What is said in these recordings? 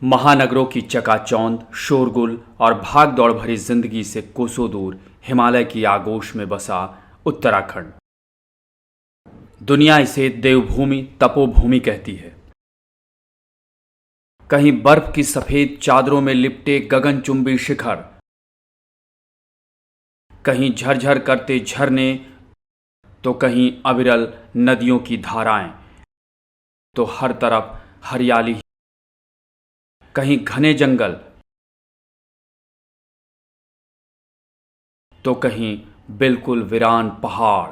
महानगरों की चकाचौंध, शोरगुल और भाग दौड़ भरी जिंदगी से कोसों दूर हिमालय की आगोश में बसा उत्तराखंड। दुनिया इसे देवभूमि, तपोभूमि कहती है। कहीं बर्फ की सफेद चादरों में लिपटे गगनचुंबी शिखर, कहीं झरझर करते झरने, तो कहीं अविरल नदियों की धाराएं, तो हर तरफ हरियाली, कहीं घने जंगल, तो कहीं बिल्कुल वीरान पहाड़।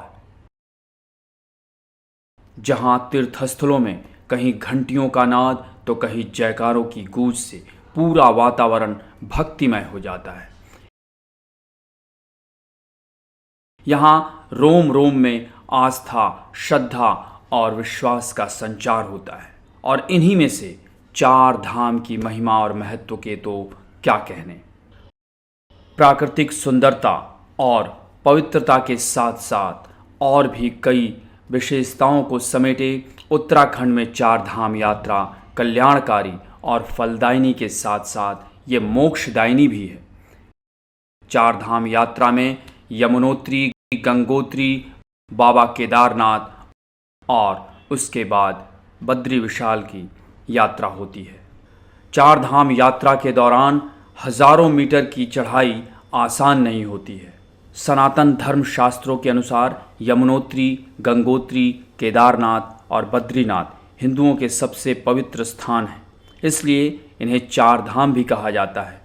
जहां तीर्थस्थलों में कहीं घंटियों का नाद, तो कहीं जयकारों की गूंज से पूरा वातावरण भक्तिमय हो जाता है। यहां रोम रोम में आस्था, श्रद्धा और विश्वास का संचार होता है। और इन्हीं में से चार धाम की महिमा और महत्व के तो क्या कहने। प्राकृतिक सुंदरता और पवित्रता के साथ साथ और भी कई विशेषताओं को समेटे उत्तराखंड में चार धाम यात्रा कल्याणकारी और फलदायिनी के साथ साथ ये मोक्षदायिनी भी है। चार धाम यात्रा में यमुनोत्री, गंगोत्री, बाबा केदारनाथ और उसके बाद बद्री विशाल की यात्रा होती है। चार धाम यात्रा के दौरान हजारों मीटर की चढ़ाई आसान नहीं होती है। सनातन धर्म शास्त्रों के अनुसार यमुनोत्री, गंगोत्री, केदारनाथ और बद्रीनाथ हिंदुओं के सबसे पवित्र स्थान हैं, इसलिए इन्हें चार धाम भी कहा जाता है।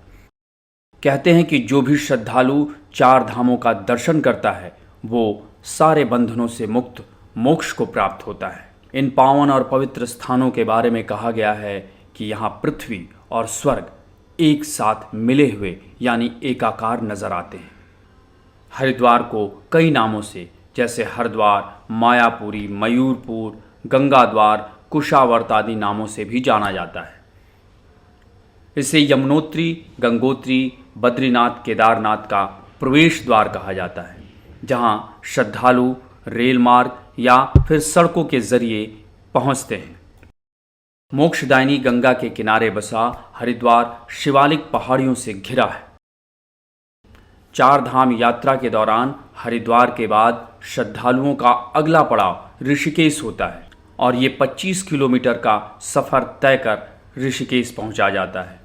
कहते हैं कि जो भी श्रद्धालु चार धामों का दर्शन करता है वो सारे बंधनों से मुक्त मोक्ष को प्राप्त होता है। इन पावन और पवित्र स्थानों के बारे में कहा गया है कि यहाँ पृथ्वी और स्वर्ग एक साथ मिले हुए यानी एकाकार नजर आते हैं। हरिद्वार को कई नामों से जैसे हरिद्वार, मायापुरी, मयूरपुर, गंगा द्वार, कुशावर्त आदि नामों से भी जाना जाता है। इसे यमुनोत्री, गंगोत्री, बद्रीनाथ, केदारनाथ का प्रवेश द्वार कहा जाता है, जहाँ श्रद्धालु रेल मार्ग या फिर सड़कों के जरिए पहुँचते हैं। मोक्षदायिनी गंगा के किनारे बसा हरिद्वार शिवालिक पहाड़ियों से घिरा है। चार धाम यात्रा के दौरान हरिद्वार के बाद श्रद्धालुओं का अगला पड़ाव ऋषिकेश होता है और ये 25 किलोमीटर का सफ़र तय कर ऋषिकेश पहुंचा जाता है।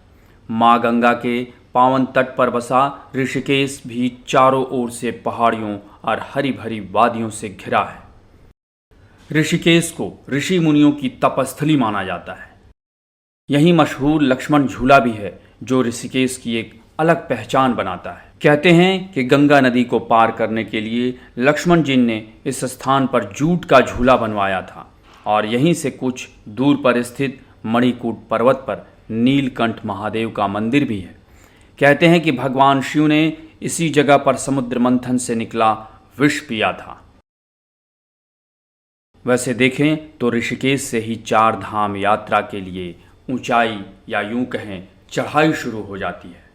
माँ गंगा के पावन तट पर बसा ऋषिकेश भी चारों ओर से पहाड़ियों और हरी भरी वादियों से घिरा है। ऋषिकेश को ऋषि मुनियों की तपस्थली माना जाता है। यही मशहूर लक्ष्मण झूला भी है, जो ऋषिकेश की एक अलग पहचान बनाता है। कहते हैं कि गंगा नदी को पार करने के लिए लक्ष्मण जी ने इस स्थान पर जूट का झूला बनवाया था और यहीं से कुछ दूर पर स्थित मणिकूट पर्वत पर नीलकंठ महादेव का मंदिर भी है। कहते हैं कि भगवान शिव ने इसी जगह पर समुद्र मंथन से निकला विष पिया था। वैसे देखें तो ऋषिकेश से ही चार धाम यात्रा के लिए ऊंचाई या यूं कहें चढ़ाई शुरू हो जाती है।